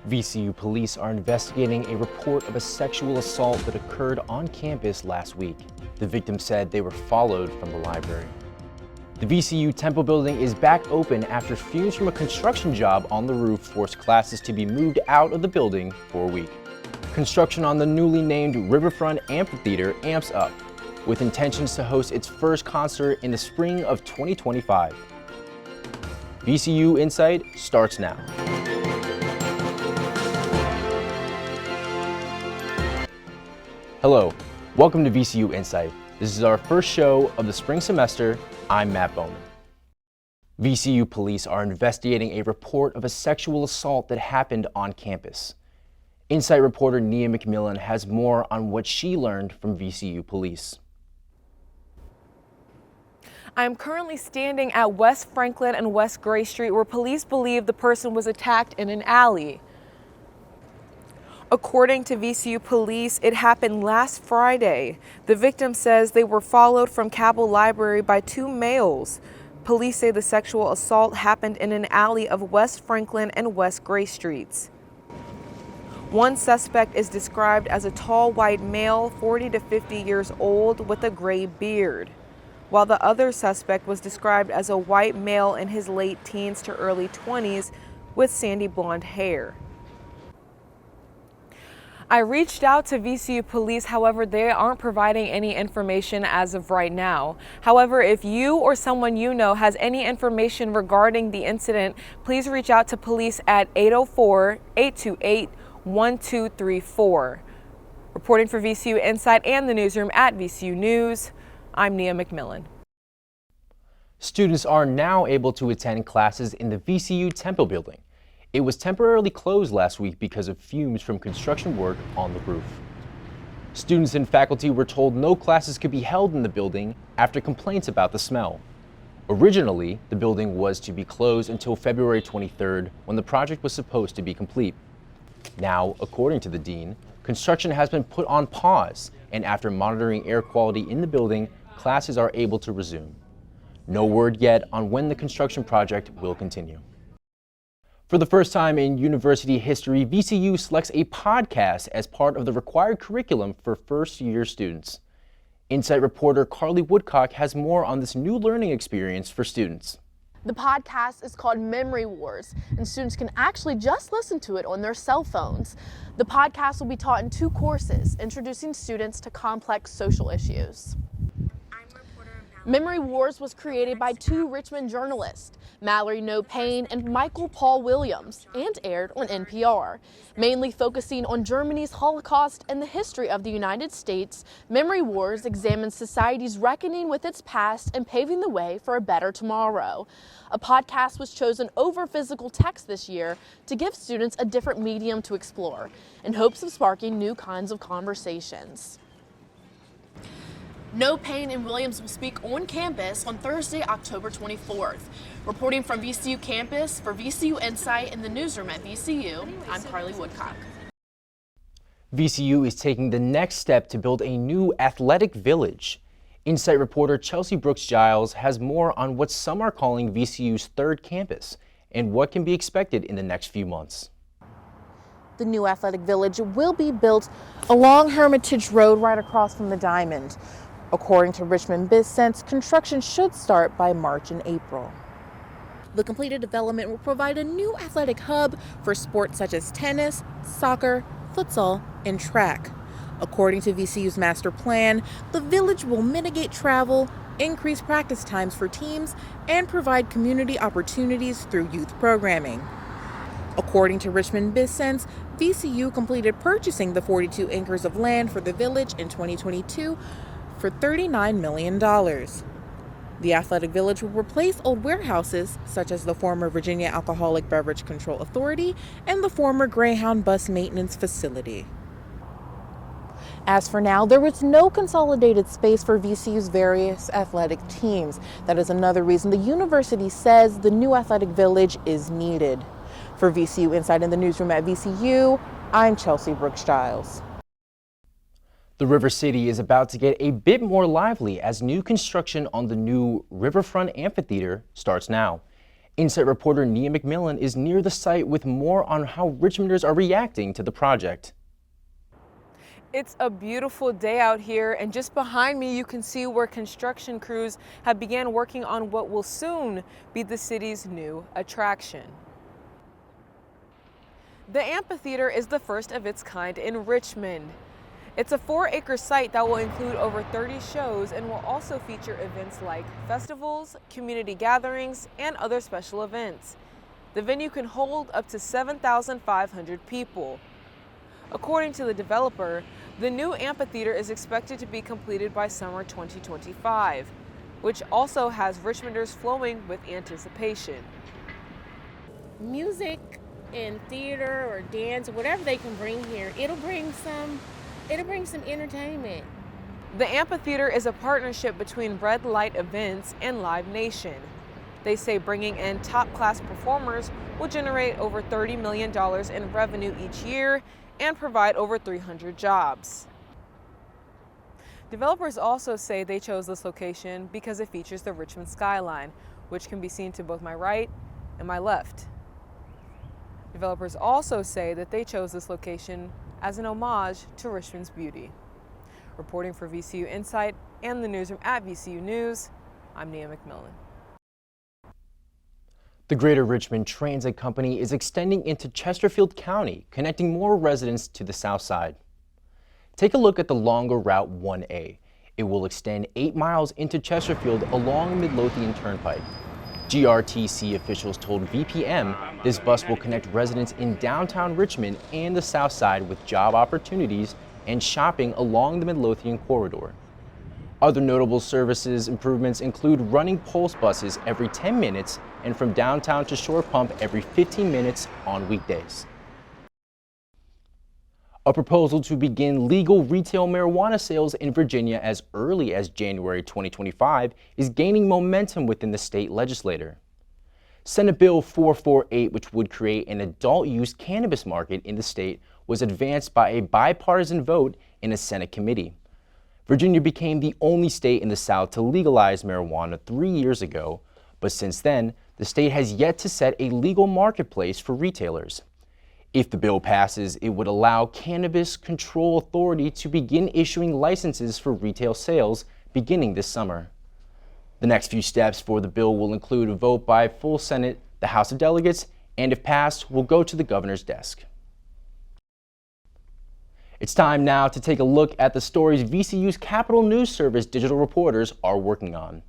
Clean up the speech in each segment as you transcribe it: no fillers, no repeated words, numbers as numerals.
VCU police are investigating a report of a sexual assault that occurred on campus last week. The victim said they were followed from the library. The VCU Temple building is back open after fumes from a construction job on the roof forced classes to be moved out of the building for a week. Construction on the newly named Riverfront amphitheater amps up, with intentions to host its first concert in the spring of 2025. VCU InSight starts now. Hello, welcome to VCU InSight. This is our first show of the spring semester. I'm Matt Bowman. VCU police are investigating a report of a sexual assault that happened on campus. InSight reporter Nia McMillan has more on what she learned from VCU police. I'm currently standing at West Franklin and West Gray Street, where police believe the person was attacked in an alley. According to VCU police, it happened last Friday. The victim says they were followed from Cabell Library by two males. Police say the sexual assault happened in an alley of West Franklin and West Gray Streets. One suspect is described as a tall white male, 40 to 50 years old, with a gray beard, while the other suspect was described as a white male in his late teens to early 20s with sandy blonde hair. I reached out to VCU police, however, they aren't providing any information as of right now. However, if you or someone you know has any information regarding the incident, please reach out to police at 804-828-1234. Reporting for VCU InSight and the newsroom at VCU News, I'm Nia McMillan. Students are now able to attend classes in the VCU Temple building. It was temporarily closed last week because of fumes from construction work on the roof. Students and faculty were told no classes could be held in the building after complaints about the smell. Originally, the building was to be closed until February 23rd, when the project was supposed to be complete. Now, according to the dean, construction has been put on pause, and after monitoring air quality in the building, classes are able to resume. No word yet on when the construction project will continue. For the first time in university history, VCU selects a podcast as part of the required curriculum for first-year students. InSight reporter Carly Woodcock has more on this new learning experience for students. The podcast is called Memory Wars, and students can actually just listen to it on their cell phones. The podcast will be taught in two courses, introducing students to complex social issues. Memory Wars was created by two Richmond journalists, Mallory No Payne and Michael Paul Williams, and aired on NPR. Mainly focusing on Germany's Holocaust and the history of the United States, Memory Wars examines society's reckoning with its past and paving the way for a better tomorrow. A podcast was chosen over physical text this year to give students a different medium to explore, in hopes of sparking new kinds of conversations. No Payne and Williams will speak on campus on Thursday, October 24th. Reporting from VCU campus for VCU InSight in the newsroom at VCU, I'm Carly Woodcock. VCU is taking the next step to build a new athletic village. InSight reporter Chelsea Brooks-Giles has more on what some are calling VCU's third campus and what can be expected in the next few months. The new athletic village will be built along Hermitage Road right across from the Diamond. According to Richmond BizSense, construction should start by March and April. The completed development will provide a new athletic hub for sports such as tennis, soccer, futsal, and track. According to VCU's master plan, the village will mitigate travel, increase practice times for teams, and provide community opportunities through youth programming. According to Richmond BizSense, VCU completed purchasing the 42 acres of land for the village in 2022 for $39 million. The athletic village will replace old warehouses such as the former Virginia Alcoholic Beverage Control Authority and the former Greyhound bus maintenance facility. As for now, there was no consolidated space for VCU's various athletic teams. That is another reason the university says the new athletic village is needed. For VCU InSight in the newsroom at VCU, I'm Chelsea Brooks-Giles. The River City is about to get a bit more lively as new construction on the new Riverfront amphitheater starts now. InSight reporter Nia McMillan is near the site with more on how Richmonders are reacting to the project. It's a beautiful day out here, and just behind me you can see where construction crews have began working on what will soon be the city's new attraction. The amphitheater is the first of its kind in Richmond. It's a 4-acre site that will include over 30 shows and will also feature events like festivals, community gatherings, and other special events. The venue can hold up to 7,500 people. According to the developer, the new amphitheater is expected to be completed by summer 2025, which also has Richmonders flowing with anticipation. Music and theater or dance or whatever they can bring here, it'll bring some entertainment. The amphitheater is a partnership between Red Light Events and Live Nation. They say bringing in top-class performers will generate over $30 million in revenue each year and provide over 300 jobs. Developers also say they chose this location because it features the Richmond skyline, which can be seen to both my right and my left. Developers also say that they chose this location as an homage to Richmond's beauty. Reporting for VCU InSight and the newsroom at VCU News, I'm Nia McMillan. The Greater Richmond Transit Company is extending into Chesterfield County, connecting more residents to the south side. Take a look at the longer Route 1A. It will extend 8 miles into Chesterfield along Midlothian Turnpike. GRTC officials told VPM this bus will connect residents in downtown Richmond and the south side with job opportunities and shopping along the Midlothian corridor. Other notable services improvements include running pulse buses every 10 minutes and from downtown to Shore Pump every 15 minutes on weekdays. A proposal to begin legal retail marijuana sales in Virginia as early as January 2025 is gaining momentum within the state legislature. Senate Bill 448, which would create an adult-use cannabis market in the state, was advanced by a bipartisan vote in a Senate committee. Virginia became the only state in the South to legalize marijuana 3 years ago, but since then, the state has yet to set a legal marketplace for retailers. If the bill passes, it would allow Cannabis Control Authority to begin issuing licenses for retail sales beginning this summer. The next few steps for the bill will include a vote by full Senate, the House of Delegates, and if passed, will go to the governor's desk. It's time now to take a look at the stories VCU's Capitol News Service digital reporters are working on.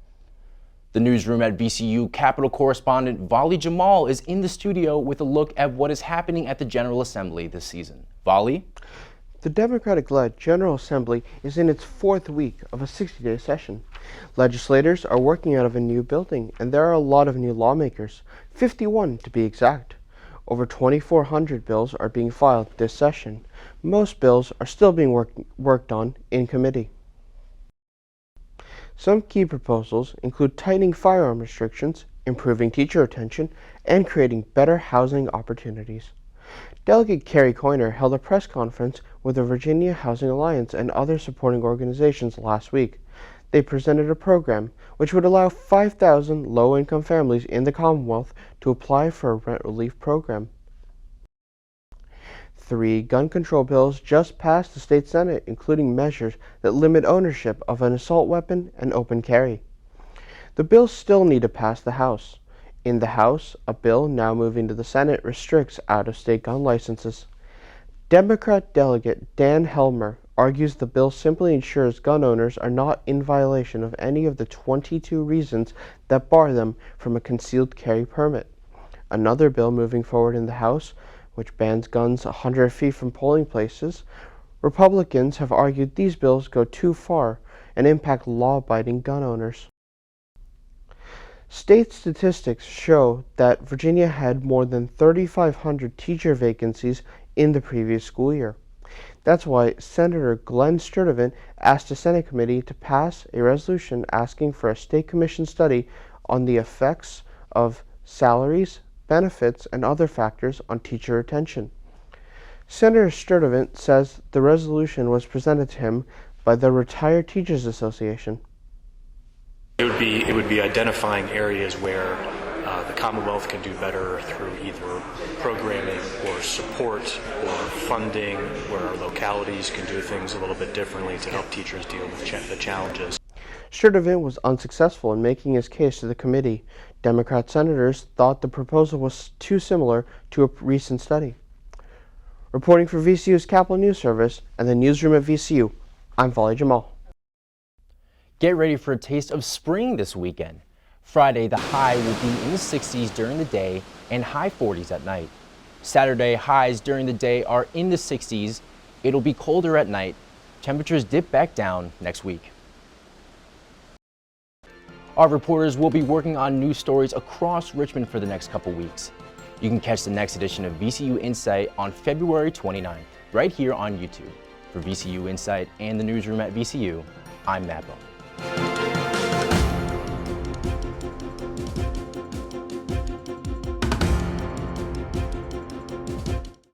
The newsroom at VCU Capitol correspondent Vali Jamal is in the studio with a look at what is happening at the General Assembly this season. Vali? The Democratic-led General Assembly is in its 4th week of a 60-day session. Legislators are working out of a new building, and there are a lot of new lawmakers, 51 to be exact. Over 2,400 bills are being filed this session. Most bills are still being worked on in committee. Some key proposals include tightening firearm restrictions, improving teacher retention, and creating better housing opportunities. Delegate Carrie Coyner held a press conference with the Virginia Housing Alliance and other supporting organizations last week. They presented a program which would allow 5,000 low-income families in the Commonwealth to apply for a rent relief program. 3 gun control bills just passed the state Senate, including measures that limit ownership of an assault weapon and open carry. The bills still need to pass the House. In the House, a bill now moving to the Senate restricts out-of-state gun licenses. Democrat Delegate Dan Helmer argues the bill simply ensures gun owners are not in violation of any of the 22 reasons that bar them from a concealed carry permit. Another bill moving forward in the House, which bans guns 100 feet from polling places, Republicans have argued these bills go too far and impact law-abiding gun owners. State statistics show that Virginia had more than 3,500 teacher vacancies in the previous school year. That's why Senator Glenn Sturtevant asked a Senate committee to pass a resolution asking for a state commission study on the effects of salaries, benefits, and other factors on teacher retention. Senator Sturtevant says the resolution was presented to him by the Retired Teachers Association. It would be identifying areas where the Commonwealth can do better through either programming or support or funding, where our localities can do things a little bit differently to help teachers deal with the challenges. Sturtevant was unsuccessful in making his case to the committee. Democrat senators thought the proposal was too similar to a recent study. Reporting for VCU's Capital News Service and the newsroom at VCU, I'm Fali Jamal. Get ready for a taste of spring this weekend. Friday, the high will be in the 60s during the day and high 40s at night. Saturday, highs during the day are in the 60s. It'll be colder at night. Temperatures dip back down next week. Our reporters will be working on news stories across Richmond for the next couple weeks. You can catch the next edition of VCU InSight on February 29th, right here on YouTube. For VCU InSight and the newsroom at VCU, I'm Matt Bowman.